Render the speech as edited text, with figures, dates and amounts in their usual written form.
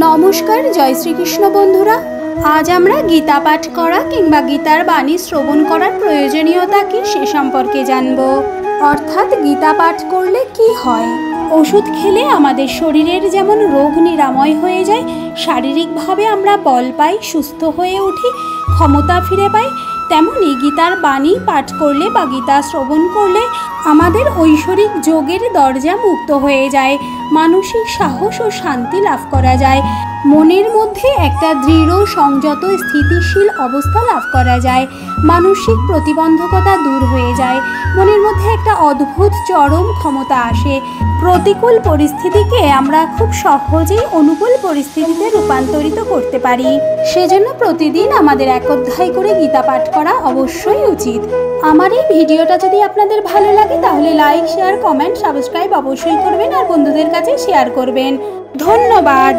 নমস্কার, জয় শ্রীকৃষ্ণ বন্ধুরা। আজ আমরা গীতা পাঠ করা কিংবা গীতার বাণী শ্রবণ করার প্রয়োজনীয়তা কি সে সম্পর্কে জানব। অর্থাৎ গীতা পাঠ করলে কি হয়। ওষুধ খেলে আমাদের শরীরের যেমন রোগ নিরাময় হয়ে যায়, শারীরিকভাবে আমরা বল পাই, সুস্থ হয়ে উঠি, ক্ষমতা ফিরে পাই, তেমনি গীতার বাণী পাঠ করলে বা গীতা শ্রবণ করলে আমাদের ঐশ্বরিক যোগের দরজা মুক্ত হয়ে যায়, মানসিক সাহস ও শান্তি লাভ করা যায়, মনের মধ্যে একটা দৃঢ় সংযত স্থিতিশীল অবস্থা লাভ করা যায়, মানসিক প্রতিবন্ধকতা দূর হয়ে যায়, মনের মধ্যে একটা অদ্ভুত চরম ক্ষমতা আসে। প্রতিকূল পরিস্থিতিকে আমরা খুব সহজেই অনুকূল পরিস্থিতিতে রূপান্তরিত করতে পারি। সেজন্য প্রতিদিন আমাদের এক অধ্যায় করে গীতা পাঠ করা অবশ্যই উচিত। আমার এই ভিডিওটা যদি আপনাদের ভালো লাগে তাহলে লাইক, শেয়ার, কমেন্ট, সাবস্ক্রাইব অবশ্যই করবেন আর বন্ধুদের কাছে শেয়ার করবেন। ধন্যবাদ।